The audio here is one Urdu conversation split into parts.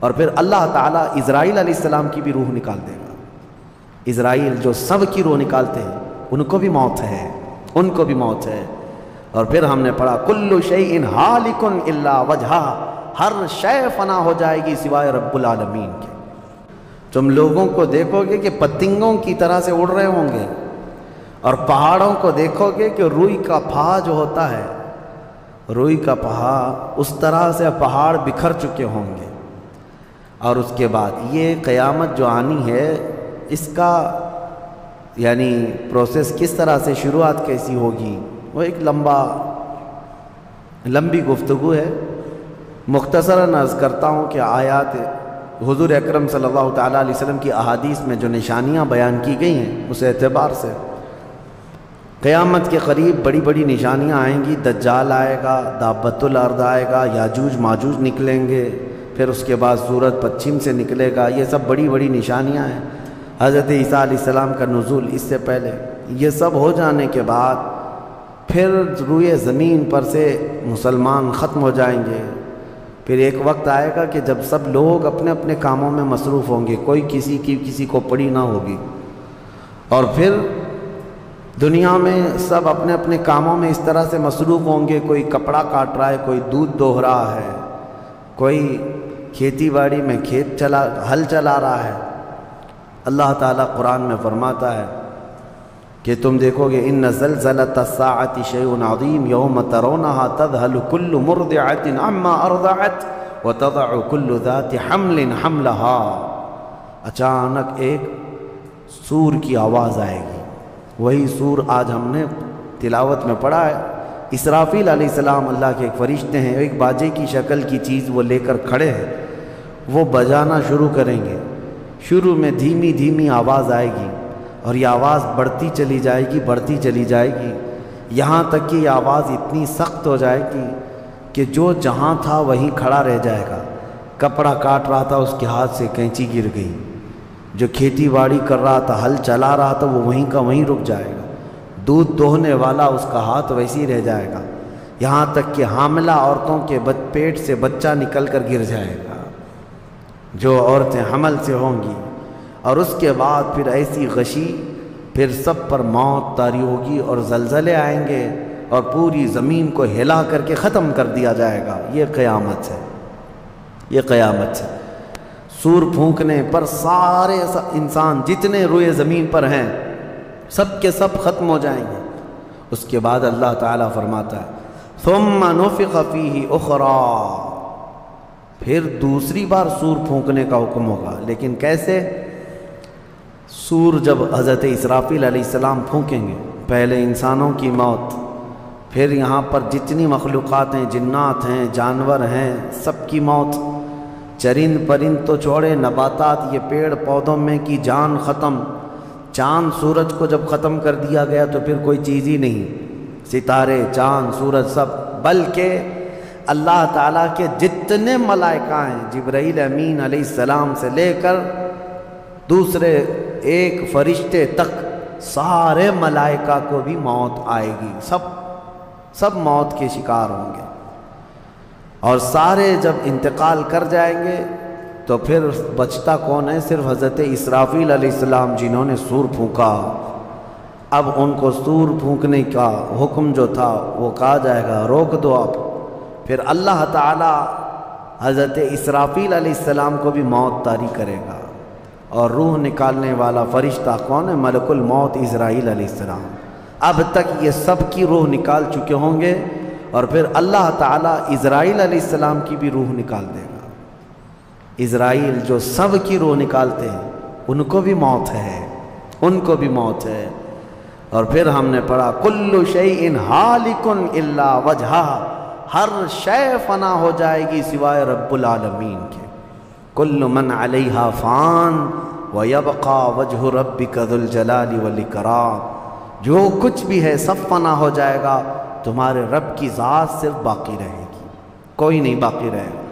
اور پھر اللہ تعالیٰ اسرائیل علیہ السلام کی بھی روح نکال دے گا۔ اسرائیل جو سب کی روح نکالتے ہیں ان کو بھی موت ہے، ان کو بھی موت ہے۔ اور پھر ہم نے پڑھا کل شیء ہالک الا وجہہ، ہر شے فنا ہو جائے گی سوائے رب العالمین کے۔ تم لوگوں کو دیکھو گے کہ پتنگوں کی طرح سے اڑ رہے ہوں گے، اور پہاڑوں کو دیکھو گے کہ روئی کا پہا جو ہوتا ہے، روئی کا پہا اس طرح سے پہاڑ بکھر چکے ہوں گے۔ اور اس کے بعد یہ قیامت جو آنی ہے اس کا یعنی پروسیس کس طرح سے، شروعات کیسی ہوگی، وہ ایک لمبی گفتگو ہے۔ مختصراً عرض کرتا ہوں کہ آیات حضور اکرم صلی اللہ تعالیٰ علیہ وسلم کی احادیث میں جو نشانیاں بیان کی گئی ہیں اس اعتبار سے قیامت کے قریب بڑی بڑی نشانیاں آئیں گی۔ دجال آئے گا، دابۃ الارض آئے گا، یاجوج ماجوج نکلیں گے، پھر اس کے بعد سورج پچھم سے نکلے گا۔ یہ سب بڑی بڑی نشانیاں ہیں۔ حضرت عیسیٰ علیہ السلام کا نزول اس سے پہلے، یہ سب ہو جانے کے بعد پھر روئے زمین پر سے مسلمان ختم ہو جائیں گے۔ پھر ایک وقت آئے گا کہ جب سب لوگ اپنے اپنے کاموں میں مصروف ہوں گے، کوئی کسی کو پڑی نہ ہوگی، اور پھر دنیا میں سب اپنے اپنے کاموں میں اس طرح سے مصروف ہوں گے، کوئی کپڑا کاٹ رہا ہے، کوئی دودھ دوہ رہا ہے، کوئی کھیتی باڑی میں ہل چلا رہا ہے۔ اللہ تعالیٰ قرآن میں فرماتا ہے کہ تم دیکھو گے ان زلزلۃ الساعۃ شیء عظیم یوم ترونھا تذہل کل مرضعۃ عما ارضعت وتضع کل ذات حمل حملھا، اچانک ایک سور کی آواز آئے گی، وہی سور آج ہم نے تلاوت میں پڑھا ہے۔ اسرافیل علیہ السلام اللہ کے ایک فرشتے ہیں، ایک باجے کی شکل کی چیز وہ لے کر کھڑے ہیں، وہ بجانا شروع کریں گے۔ شروع میں دھیمی دھیمی آواز آئے گی اور یہ آواز بڑھتی چلی جائے گی، بڑھتی چلی جائے گی، یہاں تک کہ یہ آواز اتنی سخت ہو جائے گی کہ جو جہاں تھا وہیں کھڑا رہ جائے گا۔ کپڑا کاٹ رہا تھا اس کے ہاتھ سے کینچی گر گئی، جو کھیتی باڑی کر رہا تھا، ہل چلا رہا تھا، وہ وہیں کا وہیں رک جائے گا۔ دودھ دوہنے والا اس کا ہاتھ ویسے ہی رہ جائے گا، یہاں تک کہ حاملہ عورتوں کے پیٹ سے بچہ نکل کر گر جائے گا، جو عورتیں حمل سے ہوں گی۔ اور اس کے بعد پھر ایسی غشی، پھر سب پر موت طاری ہوگی اور زلزلے آئیں گے اور پوری زمین کو ہلا کر کے ختم کر دیا جائے گا۔ یہ قیامت ہے، یہ قیامت ہے۔ سور پھونکنے پر سارے انسان جتنے روئے زمین پر ہیں سب کے سب ختم ہو جائیں گے۔ اس کے بعد اللہ تعالیٰ فرماتا ہے ثم نفخ فیہ اخری، پھر دوسری بار سور پھونکنے کا حکم ہوگا۔ لیکن کیسے؟ سور جب حضرت اسرافیل علیہ السلام پھونکیں گے، پہلے انسانوں کی موت، پھر یہاں پر جتنی مخلوقات ہیں، جنات ہیں، جانور ہیں، سب کی موت، چرند پرند تو چھوڑے، نباتات، یہ پیڑ پودوں میں کی جان ختم۔ چاند سورج کو جب ختم کر دیا گیا تو پھر کوئی چیز ہی نہیں، ستارے، چاند، سورج سب، بلکہ اللہ تعالیٰ کے جتنے ملائکہ ہیں، جبرائیل امین علیہ السلام سے لے کر دوسرے ایک فرشتے تک، سارے ملائکہ کو بھی موت آئے گی، سب موت کے شکار ہوں گے۔ اور سارے جب انتقال کر جائیں گے تو پھر بچتا کون ہے؟ صرف حضرت اسرافیل علیہ السلام جنہوں نے سور پھونکا۔ اب ان کو سور پھونکنے کا حکم جو تھا وہ کہا جائے گا روک دو اب۔ پھر اللہ تعالیٰ حضرت اسرافیل علیہ السلام کو بھی موت طاری کرے گا، اور روح نکالنے والا فرشتہ کون ہے؟ ملک الموت اسرائیل علیہ السلام۔ اب تک یہ سب کی روح نکال چکے ہوں گے، اور پھر اللہ تعالیٰ اسرائیل علیہ السلام کی بھی روح نکال دے گا۔ اسرائیل جو سب کی روح نکالتے ہیں ان کو بھی موت ہے، ان کو بھی موت ہے۔ اور پھر ہم نے پڑھا کل شیء ہالک الا وجہہ، ہر شے فنا ہو جائے گی سوائے رب العالمین کے۔ کل من علیہا فان ویبقى وجہ ربک ذو الجلال والاکرام، جو کچھ بھی ہے سب فنا ہو جائے گا، تمہارے رب کی ذات صرف باقی رہے گی، کوئی نہیں باقی رہے گا۔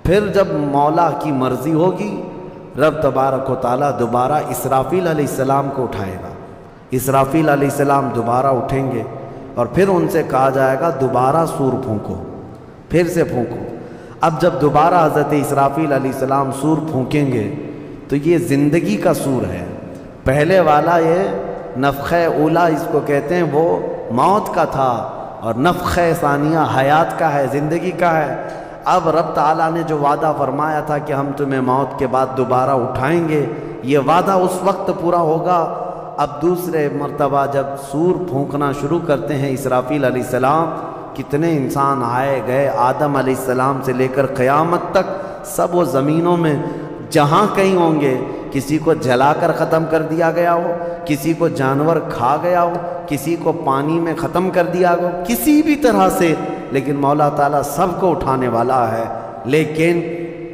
پھر جب مولا کی مرضی ہوگی، رب تبارک و تعالیٰ دوبارہ اسرافیل علیہ السلام کو اٹھائے گا۔ اسرافیل علیہ السلام دوبارہ اٹھیں گے، اور پھر ان سے کہا جائے گا دوبارہ سور پھونکو، پھر سے پھونکو۔ اب جب دوبارہ حضرت اسرافیل علیہ السلام سور پھونکیں گے تو یہ زندگی کا سور ہے. پہلے والا یہ نفخہ اولا اس کو کہتے ہیں، وہ موت کا تھا، اور نفخہ ثانیہ حیات کا ہے، زندگی کا ہے. اب رب تعالیٰ نے جو وعدہ فرمایا تھا کہ ہم تمہیں موت کے بعد دوبارہ اٹھائیں گے، یہ وعدہ اس وقت پورا ہوگا. اب دوسرے مرتبہ جب سور پھونکنا شروع کرتے ہیں اسرافیل علیہ السلام، کتنے انسان آئے گئے، آدم علیہ السلام سے لے کر قیامت تک سب وہ زمینوں میں جہاں کہیں ہوں گے. کسی کو جلا کر ختم کر دیا گیا ہو، کسی کو جانور کھا گیا ہو، کسی کو پانی میں ختم کر دیا ہو، کسی بھی طرح سے، لیکن مولا تعالیٰ سب کو اٹھانے والا ہے. لیکن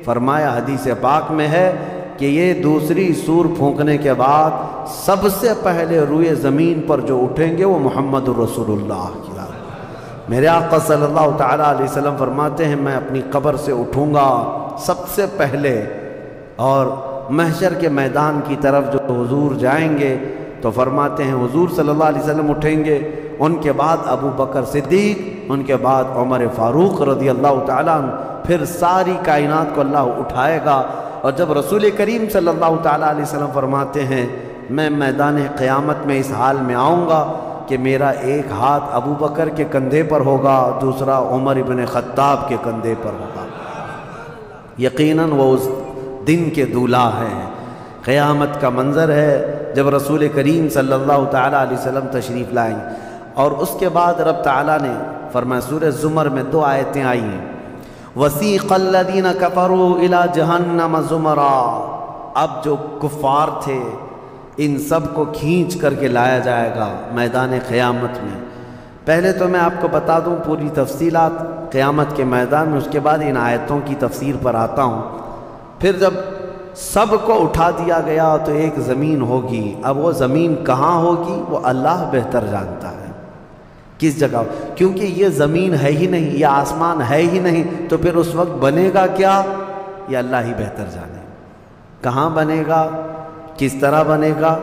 فرمایا حدیث پاک میں ہے کہ یہ دوسری سور پھونکنے کے بعد سب سے پہلے روئے زمین پر جو اٹھیں گے وہ محمد الرسول اللہ کی. میرے آقا صلی اللہ تعالیٰ علیہ وسلم فرماتے ہیں میں اپنی قبر سے اٹھوں گا سب سے پہلے، اور محشر کے میدان کی طرف جو حضور جائیں گے تو فرماتے ہیں حضور صلی اللہ علیہ وسلم اٹھیں گے، ان کے بعد ابو بکر صدیق، ان کے بعد عمر فاروق رضی اللہ تعالیٰ عنہ، پھر ساری کائنات کو اللہ اٹھائے گا. اور جب رسول کریم صلی اللہ تعالیٰ علیہ وسلم فرماتے ہیں میں میدان قیامت میں اس حال میں آؤں گا کہ میرا ایک ہاتھ ابو بکر کے کندھے پر ہوگا، دوسرا عمر ابن خطاب کے کندھے پر ہوگا. یقیناً وہ اس دن کے دولہ ہیں. قیامت کا منظر ہے جب رسول کریم صلی اللہ تعالیٰ علیہ وسلم تشریف لائیں. اور اس کے بعد رب تعالیٰ نے فرمایا، سورہ زمر میں 2 آیتیں آئی ہیں، وَسِيقَ الَّذِينَ كَفَرُوا إِلَى جَهَنَّمَ زُمَرًا. اب جو کفار تھے ان سب کو کھینچ کر کے لایا جائے گا میدان قیامت میں. پہلے تو میں آپ کو بتا دوں پوری تفصیلات قیامت کے میدان میں، اس کے بعد ان آیتوں کی تفسیر پر آتا ہوں. پھر جب سب کو اٹھا دیا گیا تو ایک زمین ہوگی. اب وہ زمین کہاں ہوگی وہ اللہ بہتر جانتا ہے کس جگہ، کیونکہ یہ زمین ہے ہی نہیں، یہ آسمان ہے ہی نہیں، تو پھر اس وقت بنے گا کیا یہ اللہ ہی بہتر جانے. کہاں بنے گا، کس طرح بنے گا،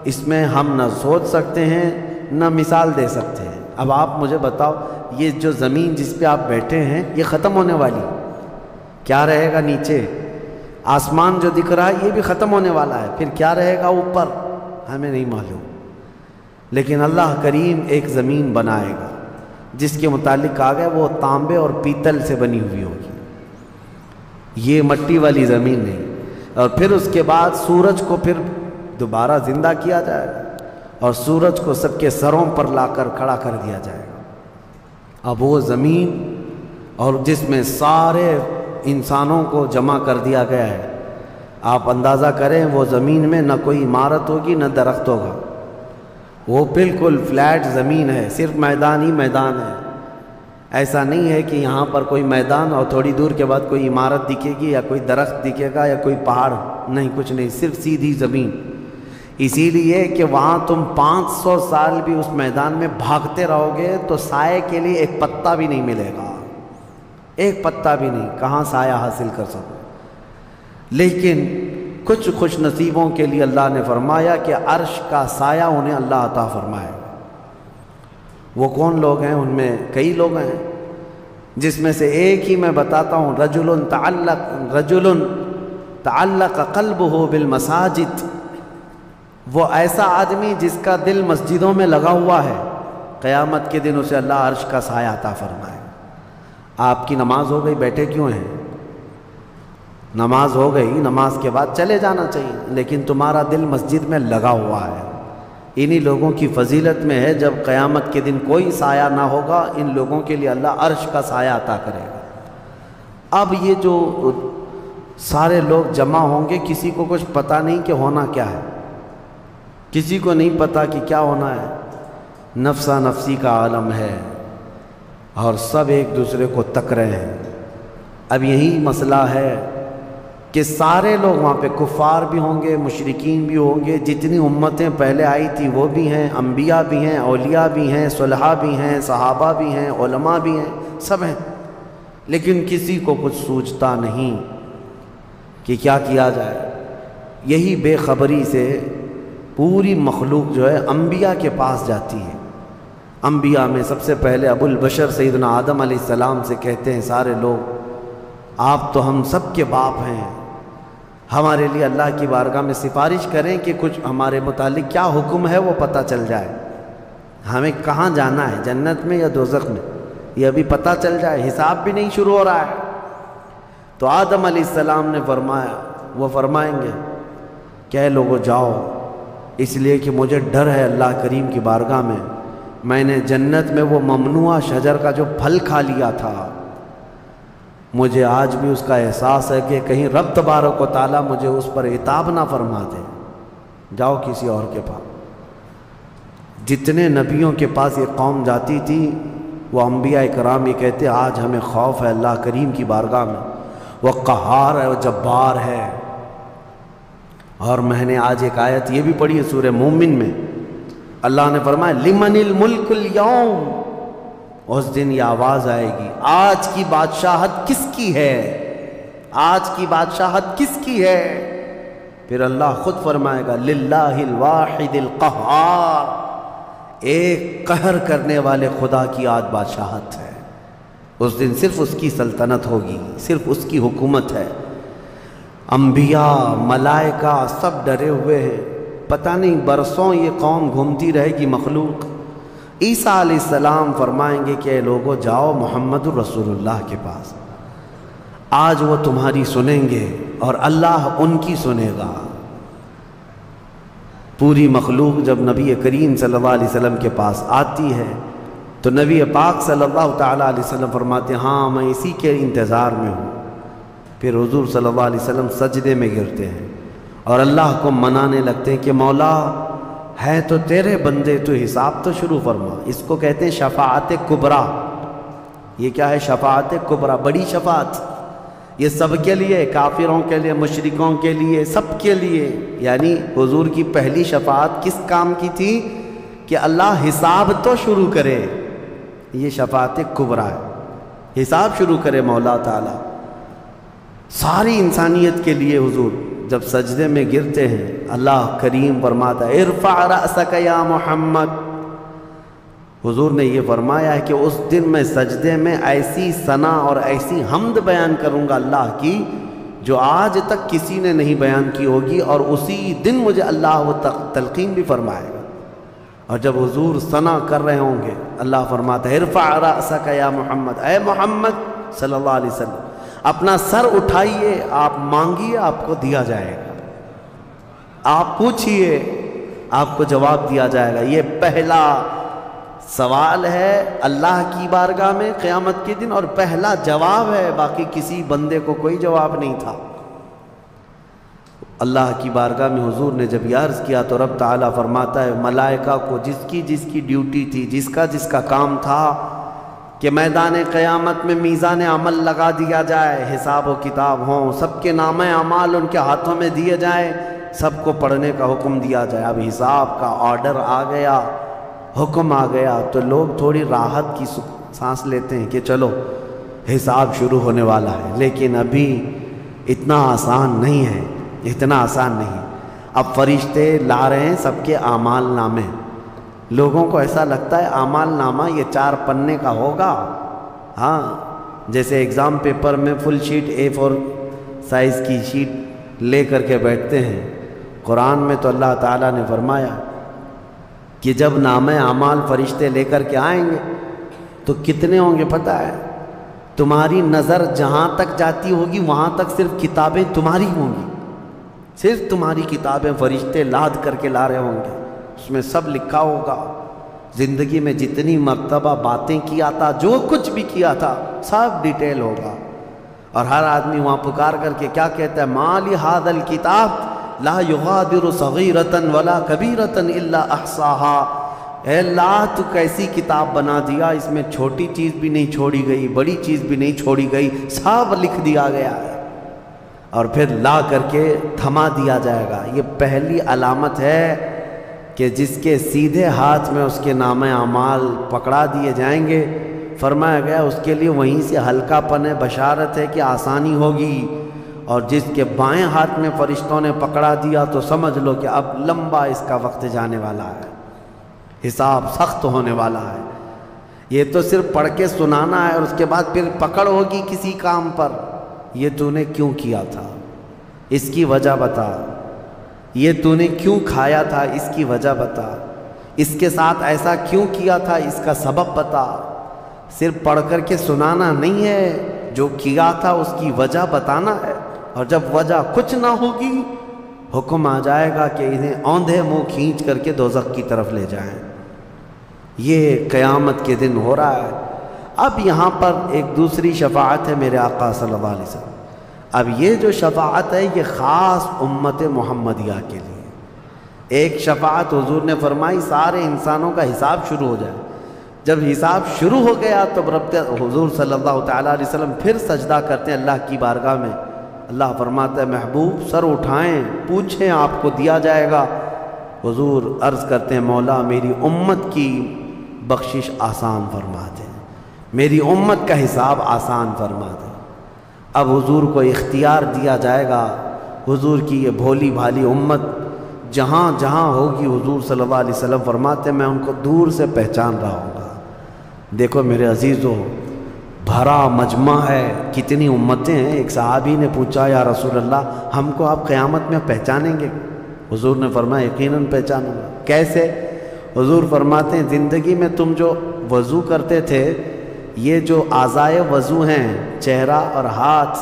اس میں ہم نہ سوچ سکتے ہیں نہ مثال دے سکتے ہیں. اب آپ مجھے بتاؤ یہ جو زمین جس پہ آپ بیٹھے ہیں یہ ختم ہونے والی، کیا رہے گا نیچے؟ آسمان جو دکھ رہا ہے یہ بھی ختم ہونے والا ہے، پھر کیا رہے گا اوپر ہمیں نہیں معلوم. لیکن اللہ کریم ایک زمین بنائے گا جس کے متعلق کہا گیا وہ تانبے اور پیتل سے بنی ہوئی ہوگی، یہ مٹی والی زمین نہیں. اور پھر اس کے بعد سورج کو پھر دوبارہ زندہ کیا جائے گا اور سورج کو سب کے سروں پر لا کر کھڑا کر دیا جائے گا. اب وہ زمین اور جس میں سارے انسانوں کو جمع کر دیا گیا ہے، آپ اندازہ کریں وہ زمین میں نہ کوئی عمارت ہوگی نہ درخت ہوگا، وہ بالکل فلیٹ زمین ہے، صرف میدان ہی میدان ہے. ایسا نہیں ہے کہ یہاں پر کوئی میدان اور تھوڑی دور کے بعد کوئی عمارت دکھے گی یا کوئی درخت دکھے گا یا کوئی پہاڑ، نہیں، کچھ نہیں، صرف سیدھی زمین. اسی لیے کہ وہاں تم 500 سال بھی اس میدان میں بھاگتے رہو گے تو سائے کے لیے ایک پتا بھی نہیں ملے گا، ایک پتا بھی نہیں، کہاں سایہ حاصل کر سکو. لیکن کچھ خوش نصیبوں کے لیے اللہ نے فرمایا کہ عرش کا سایہ انہیں اللہ عطا فرمائے. وہ کون لوگ ہیں؟ ان میں کئی لوگ ہیں، جس میں سے ایک ہی میں بتاتا ہوں، رجل تعلق قلبہ بالمساجد. وہ ایسا آدمی جس کا دل مسجدوں میں لگا ہوا ہے، قیامت کے دن اسے اللہ عرش کا سایہ عطا فرمائے. آپ کی نماز ہو گئی، بیٹھے کیوں ہیں؟ نماز ہو گئی، نماز کے بعد چلے جانا چاہیے، لیکن تمہارا دل مسجد میں لگا ہوا ہے. انہی لوگوں کی فضیلت میں ہے جب قیامت کے دن کوئی سایہ نہ ہوگا، ان لوگوں کے لیے اللہ عرش کا سایہ عطا کرے گا. اب یہ جو سارے لوگ جمع ہوں گے، کسی کو کچھ پتہ نہیں کہ ہونا کیا ہے، کسی کو نہیں پتہ کہ کیا ہونا ہے. نفسا نفسی کا عالم ہے اور سب ایک دوسرے کو تک رہے ہیں. اب یہی مسئلہ ہے کہ سارے لوگ وہاں پہ کفار بھی ہوں گے، مشرکین بھی ہوں گے، جتنی امتیں پہلے آئی تھی وہ بھی ہیں، انبیاء بھی ہیں، اولیاء بھی ہیں، صلحاء بھی ہیں، صحابہ بھی ہیں، علماء بھی ہیں، سب ہیں. لیکن کسی کو کچھ سوچتا نہیں کہ کیا کیا جائے. یہی بے خبری سے پوری مخلوق جو ہے انبیاء کے پاس جاتی ہے. انبیاء میں سب سے پہلے ابو البشر سیدنا آدم علیہ السلام سے کہتے ہیں سارے لوگ آپ تو ہم سب کے باپ ہیں، ہمارے لیے اللہ کی بارگاہ میں سفارش کریں کہ کچھ ہمارے متعلق کیا حکم ہے وہ پتہ چل جائے، ہمیں کہاں جانا ہے، جنت میں یا دوزخ میں، یہ ابھی پتہ چل جائے، حساب بھی نہیں شروع ہو رہا ہے۔ تو آدم علیہ السلام نے فرمایا، وہ فرمائیں گے کہ اے لوگو جاؤ، اس لیے کہ مجھے ڈر ہے اللہ کریم کی بارگاہ میں نے جنت میں وہ ممنوع شجر کا جو پھل کھا لیا تھا، مجھے آج بھی اس کا احساس ہے کہ کہیں رب تبارک و تعالیٰ مجھے اس پر عتاب نہ فرما دے، جاؤ کسی اور کے پاس۔ جتنے نبیوں کے پاس یہ قوم جاتی تھی وہ انبیاء کرام یہ کہتے آج ہمیں خوف ہے اللہ کریم کی بارگاہ میں، وہ قہار ہے، وہ جبار ہے۔ اور میں نے آج ایک آیت یہ بھی پڑھی ہے سورہ مومن میں، اللہ نے فرمایا لمن الملک اليوم، اس دن یہ آواز آئے گی آج کی بادشاہت کس کی ہے، آج کی بادشاہت کس کی ہے؟ پھر اللہ خود فرمائے گا للہ الواحد القہار، ایک قہر کرنے والے خدا کی آج بادشاہت ہے۔ اس دن صرف اس کی سلطنت ہوگی، صرف اس کی حکومت ہے۔ انبیاء، ملائکہ سب ڈرے ہوئے ہیں، پتہ نہیں برسوں یہ قوم گھومتی رہے گی مخلوق۔ عیسیٰ علیہ السلام فرمائیں گے کہ اے لوگو جاؤ محمد الرسول اللہ کے پاس، آج وہ تمہاری سنیں گے اور اللہ ان کی سنے گا۔ پوری مخلوق جب نبی کریم صلی اللہ علیہ وسلم کے پاس آتی ہے تو نبی پاک صلی اللہ تعالیٰ علیہ وسلم فرماتے ہیں ہاں میں اسی کے انتظار میں ہوں۔ پھر حضور صلی اللہ علیہ وسلم سجدے میں گرتے ہیں اور اللہ کو منانے لگتے ہیں کہ مولا ہے تو تیرے بندے، تو حساب تو شروع فرما۔ اس کو کہتے ہیں شفاعت کبریٰ۔ یہ کیا ہے شفاعت کبریٰ؟ بڑی شفاعت، یہ سب کے لیے، کافروں کے لیے، مشرکوں کے لیے، سب کے لیے۔ یعنی حضور کی پہلی شفاعت کس کام کی تھی؟ کہ اللہ حساب تو شروع کرے، یہ شفاعت کبریٰ ہے، حساب شروع کرے مولا تعالیٰ ساری انسانیت کے لیے۔ حضور جب سجدے میں گرتے ہیں اللہ کریم فرماتا ہے ارفع رأسک یا محمد، حضور نے یہ فرمایا ہے کہ اس دن میں سجدے میں ایسی ثنا اور ایسی حمد بیان کروں گا اللہ کی جو آج تک کسی نے نہیں بیان کی ہوگی، اور اسی دن مجھے اللہ وہ تلقین بھی فرمائے گا۔ اور جب حضور ثنا کر رہے ہوں گے اللہ فرماتا ہے ارفع رأسک یا محمد، اے محمد صلی اللہ علیہ وسلم اپنا سر اٹھائیے، آپ مانگیے آپ کو دیا جائے گا، آپ پوچھئے آپ کو جواب دیا جائے گا۔ یہ پہلا سوال ہے اللہ کی بارگاہ میں قیامت کے دن، اور پہلا جواب ہے، باقی کسی بندے کو کوئی جواب نہیں تھا۔ اللہ کی بارگاہ میں حضور نے جب یہ عرض کیا تو رب تعالیٰ فرماتا ہے ملائکہ کو جس کی ڈیوٹی تھی، جس کا کام تھا کہ میدان قیامت میں میزان عمل لگا دیا جائے، حساب و کتاب ہوں، سب کے نام اعمال ان کے ہاتھوں میں دیے جائیں، سب کو پڑھنے کا حکم دیا جائے۔ اب حساب کا آرڈر آ گیا، حکم آ گیا، تو لوگ تھوڑی راحت کی سانس لیتے ہیں کہ چلو حساب شروع ہونے والا ہے، لیکن ابھی اتنا آسان نہیں ہے، اتنا آسان نہیں۔ اب فرشتے لا رہے ہیں سب کے اعمال نامے، لوگوں کو ایسا لگتا ہے اعمال نامہ یہ 4 پنے کا ہوگا، ہاں جیسے ایگزام پیپر میں فل شیٹ A4 سائز کی شیٹ لے کر کے بیٹھتے ہیں۔ قرآن میں تو اللہ تعالیٰ نے فرمایا کہ جب نامہ اعمال فرشتے لے کر کے آئیں گے تو کتنے ہوں گے پتہ ہے؟ تمہاری نظر جہاں تک جاتی ہوگی وہاں تک صرف کتابیں تمہاری ہوں گی، صرف تمہاری کتابیں فرشتے لاد کر کے لا رہے ہوں گے، اس میں سب لکھا ہوگا، زندگی میں جتنی مرتبہ باتیں کیا تھا، جو کچھ بھی کیا تھا سب ڈیٹیل ہوگا۔ اور ہر آدمی وہاں پکار کر کے کیا کہتا ہے ما لہذا الکتاب لا یغادر صغیرۃ ولا کبیرۃ الا احصاها، اے اللہ تو کیسی کتاب بنا دیا، اس میں چھوٹی چیز بھی نہیں چھوڑی گئی، بڑی چیز بھی نہیں چھوڑی گئی، سب لکھ دیا گیا ہے، اور پھر لا کر کے تھما دیا جائے گا۔ یہ پہلی علامت ہے کہ جس کے سیدھے ہاتھ میں اس کے نامہ اعمال پکڑا دیے جائیں گے، فرمایا گیا اس کے لیے وہیں سے ہلکا پن ہے، بشارت ہے کہ آسانی ہوگی، اور جس کے بائیں ہاتھ میں فرشتوں نے پکڑا دیا تو سمجھ لو کہ اب لمبا اس کا وقت جانے والا ہے، حساب سخت ہونے والا ہے۔ یہ تو صرف پڑھ کے سنانا ہے، اور اس کے بعد پھر پکڑ ہوگی کسی کام پر، یہ تو نے کیوں کیا تھا، اس کی وجہ بتا، یہ تو نے کیوں کھایا تھا، اس کی وجہ بتا، اس کے ساتھ ایسا کیوں کیا تھا، اس کا سبب بتا۔ صرف پڑھ کر کے سنانا نہیں ہے، جو کیا تھا اس کی وجہ بتانا ہے، اور جب وجہ کچھ نہ ہوگی حکم آ جائے گا کہ انہیں اوندھے منہ کھینچ کر کے دوزخ کی طرف لے جائیں۔ یہ قیامت کے دن ہو رہا ہے۔ اب یہاں پر ایک دوسری شفاعت ہے میرے آقا صلی اللہ علیہ وسلم۔ اب یہ جو شفاعت ہے یہ خاص امت محمدیہ کے لیے۔ ایک شفاعت حضور نے فرمائی سارے انسانوں کا حساب شروع ہو جائے، جب حساب شروع ہو گیا تو رب حضور صلی اللہ تعالیٰ علیہ وسلم پھر سجدہ کرتے ہیں اللہ کی بارگاہ میں۔ اللہ فرماتا ہے محبوب سر اٹھائیں، پوچھیں آپ کو دیا جائے گا۔ حضور عرض کرتے ہیں مولا میری امت کی بخشش آسان فرما دیں، میری امت کا حساب آسان فرما دیں۔ اب حضور کو اختیار دیا جائے گا، حضور کی یہ بھولی بھالی امت جہاں جہاں ہوگی حضور صلی اللہ علیہ وسلم فرماتے ہیں میں ان کو دور سے پہچان رہا ہوں گا۔ دیکھو میرے عزیزو، بھرا مجمع ہے، کتنی امتیں ہیں۔ ایک صحابی نے پوچھا یا رسول اللہ ہم کو آپ قیامت میں پہچانیں گے؟ حضور نے فرمایا یقیناً پہچانوں گا۔ کیسے؟ حضور فرماتے ہیں زندگی میں تم جو وضو کرتے تھے، یہ جو اعضائے وضو ہیں چہرہ اور ہاتھ،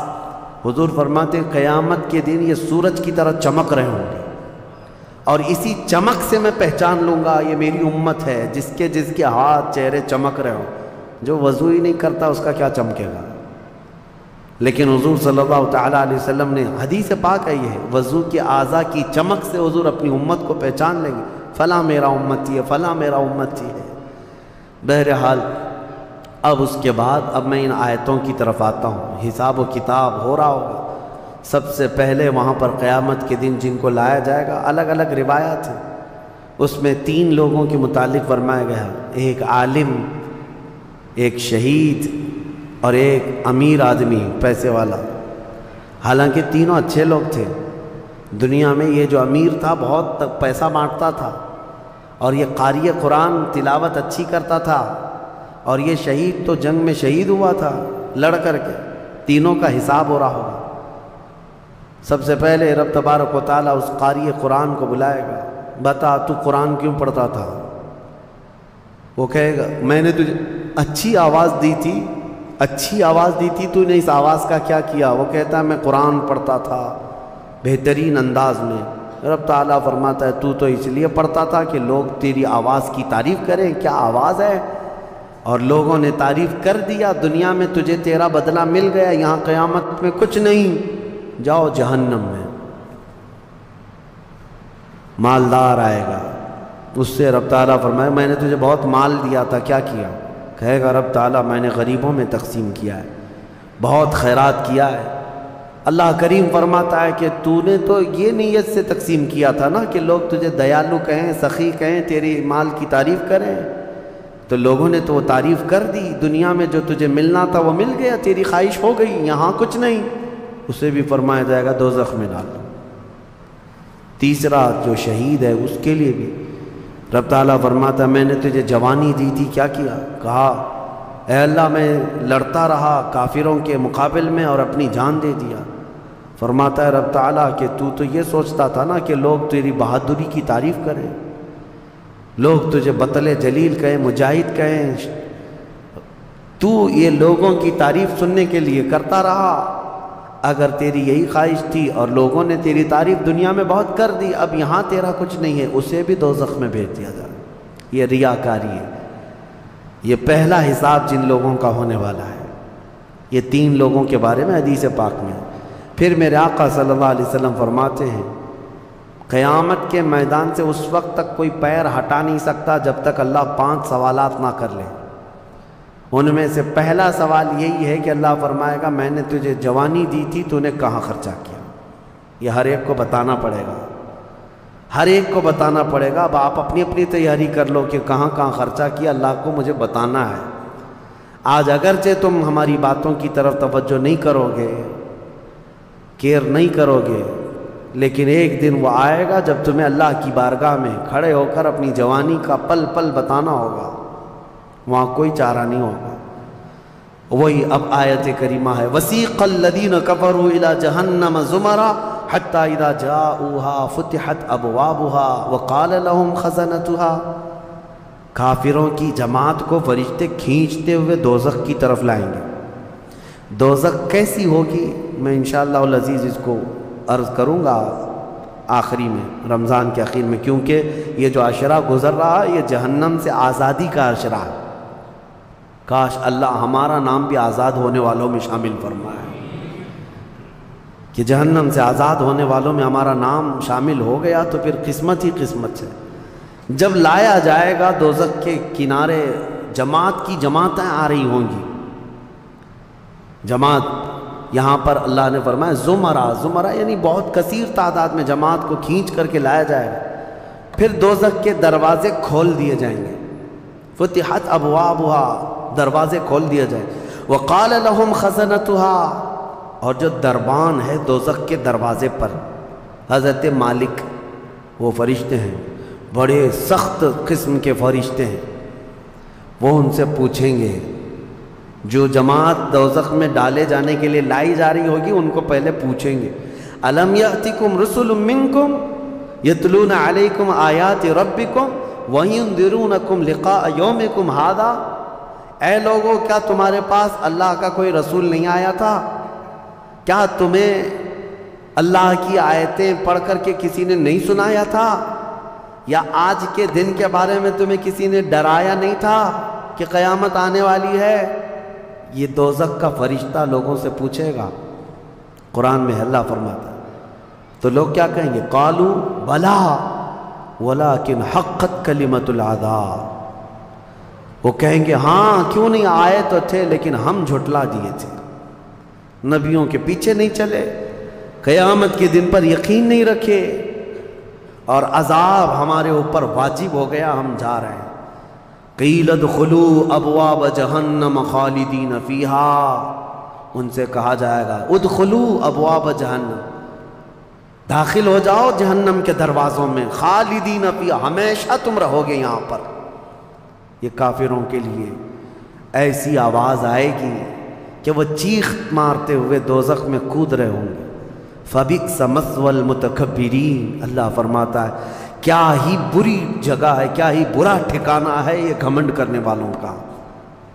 حضور فرماتے ہیں قیامت کے دن یہ سورج کی طرح چمک رہے ہوں گے، اور اسی چمک سے میں پہچان لوں گا یہ میری امت ہے، جس کے ہاتھ چہرے چمک رہے ہوں۔ جو وضو ہی نہیں کرتا اس کا کیا چمکے گا؟ لیکن حضور صلی اللہ تعالیٰ علیہ وسلم نے حدیث پاک ہے یہ وضو کے اعضاء کی چمک سے حضور اپنی امت کو پہچان لیں گے، فلاں میرا امتی ہے، فلاں میرا امتی ہے۔ بہرحال اب اس کے بعد اب میں ان آیتوں کی طرف آتا ہوں۔ حساب و کتاب ہو رہا ہوگا۔ سب سے پہلے وہاں پر قیامت کے دن جن کو لایا جائے گا، الگ الگ روایات ہیں، اس میں 3 لوگوں کے متعلق فرمایا گیا، ایک عالم، ایک شہید اور ایک امیر آدمی پیسے والا۔ حالانکہ تینوں اچھے لوگ تھے دنیا میں۔ یہ جو امیر تھا بہت پیسہ بانٹتا تھا، اور یہ قاری قرآن تلاوت اچھی کرتا تھا، اور یہ شہید تو جنگ میں شہید ہوا تھا لڑ کر کے۔ تینوں کا حساب ہو رہا ہوگا۔ سب سے پہلے رب تبارک و تعالیٰ اس قاری قرآن کو بلائے گا، بتا تو قرآن کیوں پڑھتا تھا؟ وہ کہے گا میں نے تجھے اچھی آواز دی تھی، اچھی آواز دی تھی، تو نے اس آواز کا کیا کیا؟ وہ کہتا ہے میں قرآن پڑھتا تھا بہترین انداز میں۔ رب تعالیٰ فرماتا ہے تو اس لیے پڑھتا تھا کہ لوگ تیری آواز کی تعریف کریں، کیا آواز ہے، اور لوگوں نے تعریف کر دیا، دنیا میں تجھے تیرا بدلہ مل گیا، یہاں قیامت میں کچھ نہیں، جاؤ جہنم میں۔ مالدار آئے گا، اس سے رب تعالیٰ فرمائے میں نے تجھے بہت مال دیا تھا، کیا کیا؟ کہے گا رب تعالیٰ میں نے غریبوں میں تقسیم کیا ہے، بہت خیرات کیا ہے۔ اللہ کریم فرماتا ہے کہ تو نے تو یہ نیت سے تقسیم کیا تھا نا کہ لوگ تجھے دیالو کہیں، سخی کہیں، تیری مال کی تعریف کریں، تو لوگوں نے تو وہ تعریف کر دی، دنیا میں جو تجھے ملنا تھا وہ مل گیا، تیری خواہش ہو گئی، یہاں کچھ نہیں۔ اسے بھی فرمایا جائے گا دوزخ میں ڈال دو۔ تیسرا جو شہید ہے اس کے لیے بھی رب تعالیٰ فرماتا ہے میں نے تجھے جوانی دی تھی، کیا کیا؟ کہا اے اللہ میں لڑتا رہا کافروں کے مقابل میں اور اپنی جان دے دیا۔ فرماتا ہے رب تعالیٰ کہ تو یہ سوچتا تھا نا کہ لوگ تیری بہادری کی تعریف کریں، لوگ تجھے بطل جلیل کہیں، مجاہد کہیں، تو یہ لوگوں کی تعریف سننے کے لیے کرتا رہا۔ اگر تیری یہی خواہش تھی اور لوگوں نے تیری تعریف دنیا میں بہت کر دی، اب یہاں تیرا کچھ نہیں ہے، اسے بھی دوزخ میں بھیج دیا جائے۔ یہ ریاکاری ہے۔ یہ پہلا حساب جن لوگوں کا ہونے والا ہے، یہ 3 لوگوں کے بارے میں حدیث پاک میں۔ پھر میرے آقا صلی اللہ علیہ وسلم فرماتے ہیں قیامت کے میدان سے اس وقت تک کوئی پیر ہٹا نہیں سکتا جب تک اللہ 5 سوالات نہ کر لے۔ ان میں سے پہلا سوال یہی ہے کہ اللہ فرمائے گا میں نے تجھے جوانی دی تھی، تو نے کہاں خرچہ کیا؟ یہ ہر ایک کو بتانا پڑے گا، ہر ایک کو بتانا پڑے گا۔ اب آپ اپنی اپنی تیاری کر لو کہ کہاں کہاں خرچہ کیا، اللہ کو مجھے بتانا ہے۔ آج اگرچہ تم ہماری باتوں کی طرف توجہ نہیں کرو گے، کیئر نہیں کرو گے، لیکن ایک دن وہ آئے گا جب تمہیں اللہ کی بارگاہ میں کھڑے ہو کر اپنی جوانی کا پل پل بتانا ہوگا، وہاں کوئی چارہ نہیں ہوگا۔ وہی اب آیت کریمہ ہے وسیق الذین کفروا الی جہنم زمرا حتی اذا جاؤوها فتحت ابوابها وقال لهم خزنتها، کافروں کی جماعت کو فرشتے کھینچتے ہوئے دوزخ کی طرف لائیں گے۔ دوزخ کیسی ہوگی میں انشاءاللہ العزیز اس کو عرض کروں گا آخری میں، رمضان کے آخر میں، کیونکہ یہ جو عشرہ گزر رہا ہے یہ جہنم سے آزادی کا عشرہ ہے۔ کاش اللہ ہمارا نام بھی آزاد ہونے والوں میں شامل فرمائے، کہ جہنم سے آزاد ہونے والوں میں ہمارا نام شامل ہو گیا تو پھر قسمت ہی قسمت ہے۔ جب لایا جائے گا دوزخ کے کنارے جماعت کی جماعتیں آ رہی ہوں گی، جماعت یہاں پر اللہ نے فرمایا زمرہ یعنی بہت کثیر تعداد میں جماعت کو کھینچ کر کے لایا جائے گا، پھر دوزخ کے دروازے کھول دیے جائیں گے، فتحت ابوابها، دروازے کھول دیا جائے، وقال لهم خزنتها، اور جو دربان ہے دوزخ کے دروازے پر حضرت مالک، وہ فرشتے ہیں بڑے سخت قسم کے فرشتے ہیں، وہ ان سے پوچھیں گے، جو جماعت دوزخ میں ڈالے جانے کے لیے لائی جا رہی ہوگی ان کو پہلے پوچھیں گے الم یأتکم رسل منکم یتلون علیکم آیات ربکم وینذرونکم لقاء یومکم ھذا، اے لوگوں کیا تمہارے پاس اللہ کا کوئی رسول نہیں آیا تھا؟ کیا تمہیں اللہ کی آیتیں پڑھ کر کے کسی نے نہیں سنایا تھا؟ یا آج کے دن کے بارے میں تمہیں کسی نے ڈرایا نہیں تھا کہ قیامت آنے والی ہے؟ یہ دوزخ کا فرشتہ لوگوں سے پوچھے گا، قرآن میں اللہ فرماتا ہے، تو لوگ کیا کہیں گے؟ قالوا بلا ولکن حقت کلمۃ العذاب، وہ کہیں گے ہاں کیوں نہیں آئے تو تھے لیکن ہم جھٹلا دیے تھے، نبیوں کے پیچھے نہیں چلے، قیامت کے دن پر یقین نہیں رکھے، اور عذاب ہمارے اوپر واجب ہو گیا، ہم جا رہے ہیں۔ قیل ادخلوا ابواب جہنم خالدین فیہا، ان سے کہا جائے گا ادخلوا ابواب جہنم، داخل ہو جاؤ جہنم کے دروازوں میں، خالدین فیہا، ہمیشہ تم رہو گے یہاں پر۔ یہ کافروں کے لیے ایسی آواز آئے گی کہ وہ چیخ مارتے ہوئے دوزخ میں کود رہے ہوں گے۔ فَبِئْسَ مَثْوَى الْمُتَكَبِّرِينَ، اللہ فرماتا ہے کیا ہی بری جگہ ہے، کیا ہی برا ٹھکانہ ہے یہ گھمنڈ کرنے والوں کا،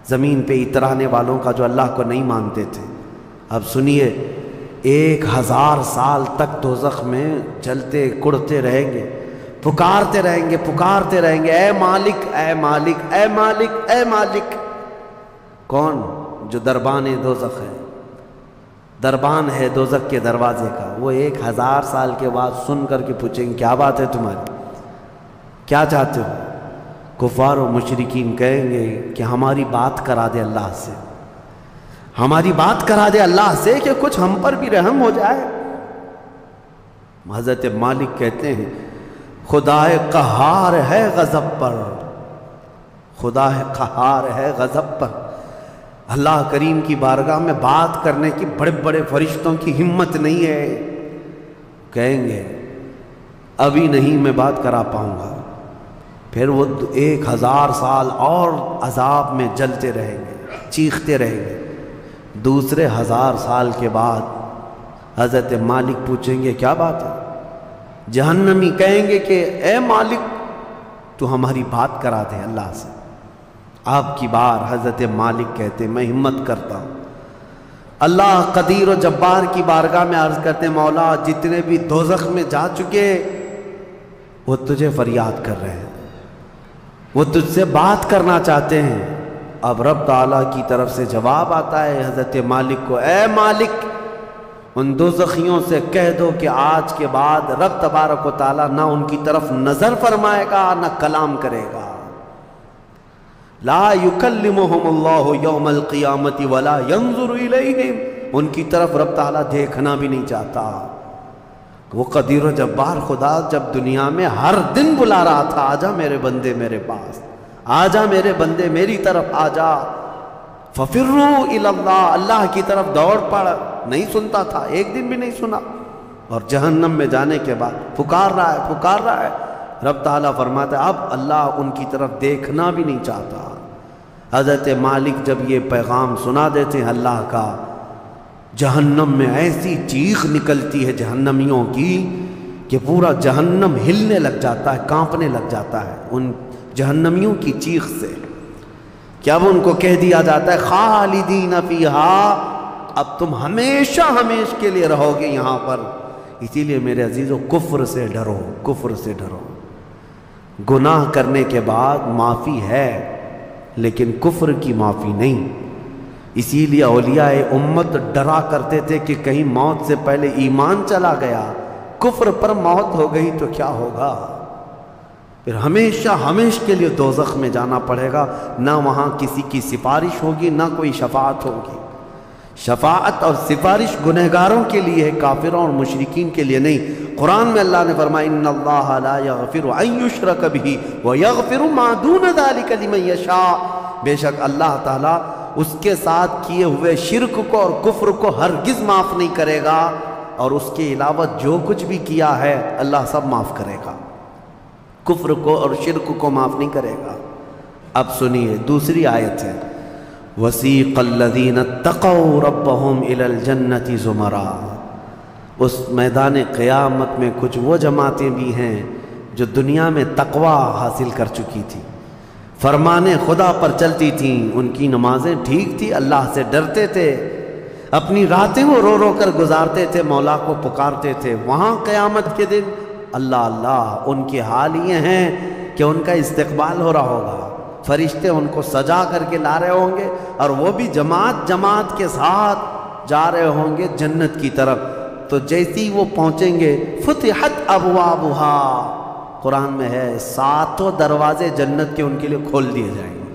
زمین پہ اترانے والوں کا جو اللہ کو نہیں مانتے تھے۔ اب سنیے 1000 سال تک دوزخ میں جلتے کڑتے رہیں گے، پکارتے رہیں گے اے مالک اے مالک اے مالک اے مالک۔ کون؟ جو دربان دوزخ ہے، دربان ہے دوزخ کے دروازے کا، وہ 1000 سال کے بعد سن کر کے پوچھیں گے کیا بات ہے تمہاری، کیا چاہتے ہو؟ کفار و مشرکین کہیں گے کہ ہماری بات کرا دے اللہ سے، ہماری بات کرا دے اللہ سے کہ کچھ ہم پر بھی رحم ہو جائے۔ حضرت مالک کہتے ہیں خدا قہار ہے غضب پر، خدا قہار ہے غضب پر۔ اللہ کریم کی بارگاہ میں بات کرنے کی بڑے بڑے فرشتوں کی ہمت نہیں ہے، کہیں گے ابھی نہیں میں بات کرا پاؤں گا، پھر وہ 1000 سال اور عذاب میں جلتے رہیں گے، چیختے رہیں گے۔ دوسرے 1000 سال کے بعد حضرت مالک پوچھیں گے کیا بات ہے؟ جہنمی کہیں گے کہ اے مالک تو ہماری بات کرا دے اللہ سے۔ آپ کی بار حضرت مالک کہتے میں ہمت کرتا ہوں، اللہ قدیر و جبار کی بارگاہ میں عرض کرتے مولا جتنے بھی دوزخ میں جا چکے وہ تجھے فریاد کر رہے ہیں، وہ تجھ سے بات کرنا چاہتے ہیں۔ اب رب تعالیٰ کی طرف سے جواب آتا ہے حضرت مالک کو، اے مالک ان دوزخیوں سے کہہ دو کہ آج کے بعد رب تبارک و تعالیٰ نہ ان کی طرف نظر فرمائے گا نہ کلام کرے گا۔ لا یکلمہم اللہ یوم القیامت ولا ینظر الیہم، ان کی طرف رب تعالیٰ دیکھنا بھی نہیں چاہتا۔ وہ قدیر و جبار خدا جب دنیا میں ہر دن بلا رہا تھا آجا میرے بندے میرے پاس، آجا میرے بندے میری طرف آجا، ففروا الی اللہ، اللہ کی طرف دوڑ پڑ، نہیں سنتا تھا، ایک دن بھی نہیں سنا، اور جہنم میں جانے کے بعد پکار رہا ہے۔ رب تعالیٰ فرماتا ہے اب اللہ ان کی طرف دیکھنا بھی نہیں چاہتا۔ حضرت مالک جب یہ پیغام سنا دیتے ہیں اللہ کا، جہنم میں ایسی چیخ نکلتی ہے جہنمیوں کی کہ پورا جہنم ہلنے لگ جاتا ہے، کانپنے لگ جاتا ہے ان جہنمیوں کی چیخ سے، کہ اب ان کو کہہ دیا جاتا ہے خالدین فیہا، اب تم ہمیشہ ہمیشہ کے لیے رہو گے یہاں پر۔ اسی لیے میرے عزیزو کفر سے ڈرو، کفر سے ڈرو۔ گناہ کرنے کے بعد معافی ہے لیکن کفر کی معافی نہیں۔ اسی لیے اولیاء امت ڈرا کرتے تھے کہ کہیں موت سے پہلے ایمان چلا گیا، کفر پر موت ہو گئی تو کیا ہوگا، پھر ہمیشہ ہمیشہ کے لیے دوزخ میں جانا پڑے گا، نہ وہاں کسی کی سفارش ہوگی نہ کوئی شفاعت ہوگی۔ شفاعت اور سفارش گنہگاروں کے لیے ہے، کافروں اور مشرکین کے لیے نہیں۔ قرآن میں اللہ نے فرمایا ان اللہ لا یغفر ان یشرک بہ ویغفر ما دون ذلک لمن یشاء، بے شک اللہ تعالیٰ اس کے ساتھ کیے ہوئے شرک کو اور کفر کو ہرگز معاف نہیں کرے گا، اور اس کے علاوہ جو کچھ بھی کیا ہے اللہ سب معاف کرے گا، کفر کو اور شرک کو معاف نہیں کرے گا۔ اب سنیے دوسری آیت ہے، وَسِيقَ الَّذِينَ اتَّقَوْا رَبَّهُمْ إِلَى الْجَنَّةِ زُمَرًا، اس میدان قیامت میں کچھ وہ جماعتیں بھی ہیں جو دنیا میں تقوی حاصل کر چکی تھی، فرمان خدا پر چلتی تھیں، ان کی نمازیں ٹھیک تھی، اللہ سے ڈرتے تھے، اپنی راتیں وہ رو رو کر گزارتے تھے، مولا کو پکارتے تھے۔ وہاں قیامت کے دن اللہ اللہ ان کے حال یہ ہیں کہ ان کا استقبال ہو رہا ہوگا، فرشتے ان کو سجا کر کے لا رہے ہوں گے، اور وہ بھی جماعت جماعت کے ساتھ جا رہے ہوں گے جنت کی طرف۔ تو جیسی وہ پہنچیں گے فتحت ابوابہا، قرآن میں ہے 7 دروازے جنت کے ان کے لیے کھول دیے جائیں گے۔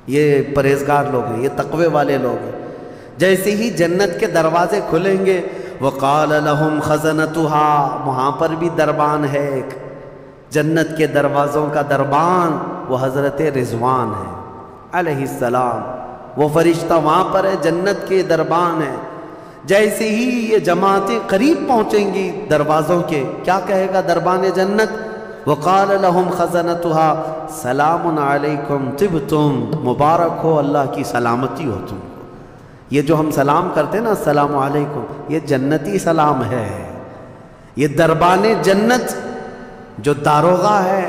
یہ پرہیزگار لوگ ہیں، یہ تقوی والے لوگ ہیں۔ جیسے ہی جنت کے دروازے کھلیں گے وقال لهم خزنتها، وہاں پر بھی دربان ہے ایک، جنت کے دروازوں کا دربان وہ حضرت رضوان ہے علیہ السلام، وہ فرشتہ وہاں پر ہے، جنت کے دربان ہے۔ جیسے ہی یہ جماعتیں قریب پہنچیں گی دروازوں کے، کیا کہے گا دربان جنت؟ وقال لهم خزنتها سلام علیکم طبتم، مبارک ہو، اللہ کی سلامتی ہو تم کو۔ یہ جو ہم سلام کرتے ہیں نا السلام علیکم، یہ جنتی سلام ہے، یہ دربان جنت جو داروغہ ہے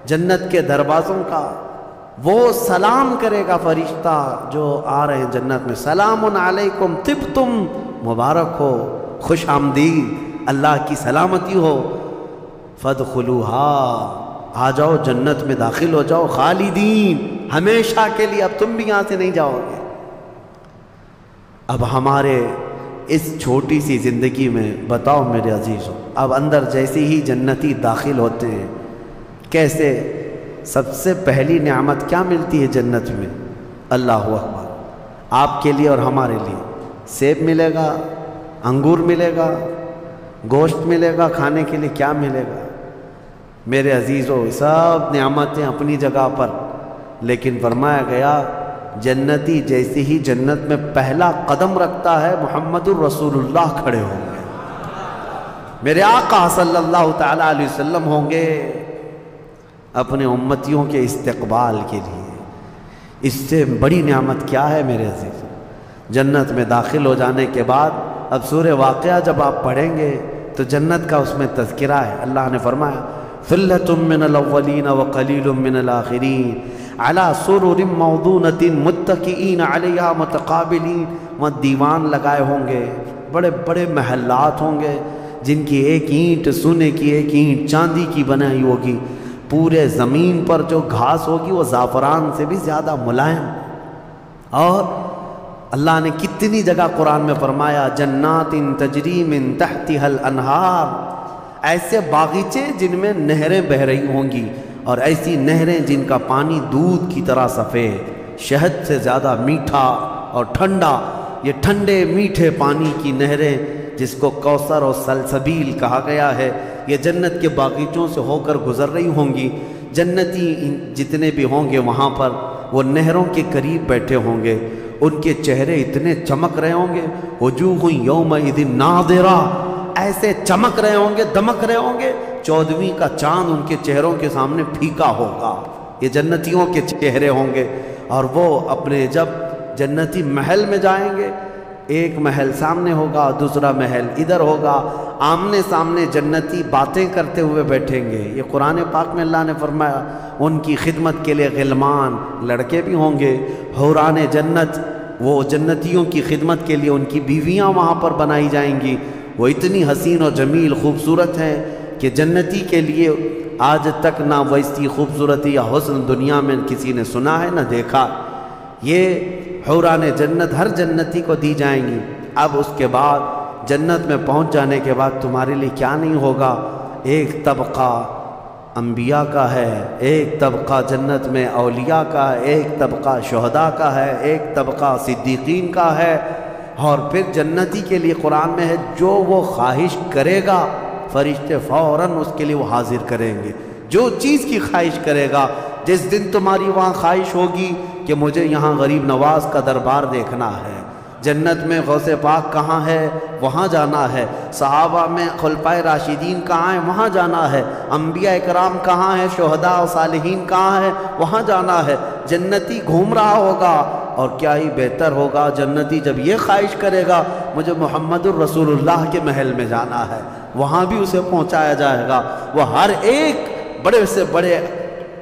جنت کے دروازوں کا، وہ سلام کرے گا فرشتہ جو آ رہے ہیں جنت میں، سلام علیکم طبتم، مبارک ہو، خوش آمدید، اللہ کی سلامتی ہو، فادخلوها، آ جاؤ جنت میں داخل ہو جاؤ، خالدین، ہمیشہ کے لیے، اب تم بھی یہاں سے نہیں جاؤ گے۔ اب ہمارے اس چھوٹی سی زندگی میں بتاؤ میرے عزیزوں، اب اندر جیسے ہی جنتی داخل ہوتے ہیں کیسے، سب سے پہلی نعمت کیا ملتی ہے جنت میں؟ اللہ اکبر، آپ کے لیے اور ہمارے لیے سیب ملے گا، انگور ملے گا، گوشت ملے گا، کھانے کے لیے کیا ملے گا؟ میرے عزیزوں سب نعمتیں اپنی جگہ پر، لیکن فرمایا گیا جنتی جیسے ہی جنت میں پہلا قدم رکھتا ہے محمد الرسول اللہ کھڑے ہوں گے، میرے آقا صلی اللہ تعالیٰ علیہ وسلم ہوں گے اپنے امتیوں کے استقبال کے لیے۔ اس سے بڑی نعمت کیا ہے میرے عزیز؟ جنت میں داخل ہو جانے کے بعد اب سورہ واقعہ جب آپ پڑھیں گے تو جنت کا اس میں تذکرہ ہے۔ اللہ نے فرمایا ثلۃ من الاولین وقلیل من الآخرین علی سرر موضونۃ متکئین علیہا متقابلین، وہاں دیوان لگائے ہوں گے، بڑے بڑے محلات ہوں گے جن کی ایک اینٹ سونے کی، ایک اینٹ چاندی کی بنائی ہوگی، پورے زمین پر جو گھاس ہوگی وہ زعفران سے بھی زیادہ ملائم۔ اور اللہ نے کتنی جگہ قرآن میں فرمایا جنات تجری من تحتها الانہار، ایسے باغیچے جن میں نہریں بہہ رہی ہوں گی، اور ایسی نہریں جن کا پانی دودھ کی طرح سفید، شہد سے زیادہ میٹھا اور ٹھنڈا، یہ ٹھنڈے میٹھے پانی کی نہریں جس کو کوثر اور سلسبیل کہا گیا ہے، یہ جنت کے باغیچوں سے ہو کر گزر رہی ہوں گی۔ جنتی جتنے بھی ہوں گے وہاں پر وہ نہروں کے قریب بیٹھے ہوں گے، ان کے چہرے اتنے چمک رہے ہوں گے، وجوہ یومئذ ناظرہ، ایسے چمک رہے ہوں گے، دمک رہے ہوں گے، 14ویں کا چاند ان کے چہروں کے سامنے پھیکا ہوگا۔ یہ جنتیوں کے چہرے ہوں گے، اور وہ اپنے جب جنتی محل میں جائیں گے، ایک محل سامنے ہوگا، دوسرا محل ادھر ہوگا، آمنے سامنے جنتی باتیں کرتے ہوئے بیٹھیں گے۔ یہ قرآن پاک میں اللہ نے فرمایا ان کی خدمت کے لیے غلمان لڑکے بھی ہوں گے، حوران جنت وہ جنتیوں کی خدمت کے لیے ان کی بیویاں وہاں پر بنائی جائیں گی، وہ اتنی حسین و جمیل خوبصورت ہیں کہ جنتی کے لیے آج تک نہ ویسی خوبصورتی یا حسن دنیا میں کسی نے سنا ہے نہ دیکھا۔ یہ حوران جنت ہر جنتی کو دی جائیں گی۔ اب اس کے بعد جنت میں پہنچ جانے کے بعد تمہارے لیے کیا نہیں ہوگا؟ ایک طبقہ انبیاء کا ہے، ایک طبقہ جنت میں اولیاء کا ہے، ایک طبقہ شہداء کا ہے، ایک طبقہ صدیقین کا ہے، اور پھر جنتی کے لیے قرآن میں ہے جو وہ خواہش کرے گا فرشتے فوراً اس کے لیے وہ حاضر کریں گے۔ جو چیز کی خواہش کرے گا، جس دن تمہاری وہاں خواہش ہوگی کہ مجھے یہاں غریب نواز کا دربار دیکھنا ہے، جنت میں غوث پاک کہاں ہے وہاں جانا ہے، صحابہ میں خلفائے راشدین کہاں ہیں وہاں جانا ہے، انبیاء اکرام کہاں ہیں، شہداء و صالحین کہاں ہیں وہاں جانا ہے۔ جنتی گھوم رہا ہوگا، اور کیا ہی بہتر ہوگا جنتی جب یہ خواہش کرے گا مجھے محمد الرسول اللہ کے محل میں جانا ہے، وہاں بھی اسے پہنچایا جائے گا۔ وہ ہر ایک بڑے سے بڑے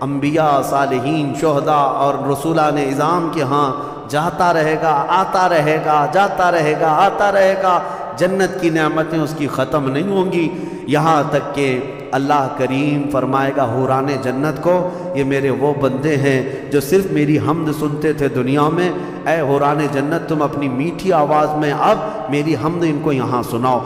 انبیاء، صالحین، شہداء اور رسولان اعظام کے ہاں جاتا رہے گا، آتا رہے گا، جاتا رہے گا، آتا رہے گا۔ جنت کی نعمتیں اس کی ختم نہیں ہوں گی، یہاں تک کہ اللہ کریم فرمائے گا حوران جنت کو یہ میرے وہ بندے ہیں جو صرف میری حمد سنتے تھے دنیا میں، اے حوران جنت تم اپنی میٹھی آواز میں اب میری حمد ان کو یہاں سناؤ۔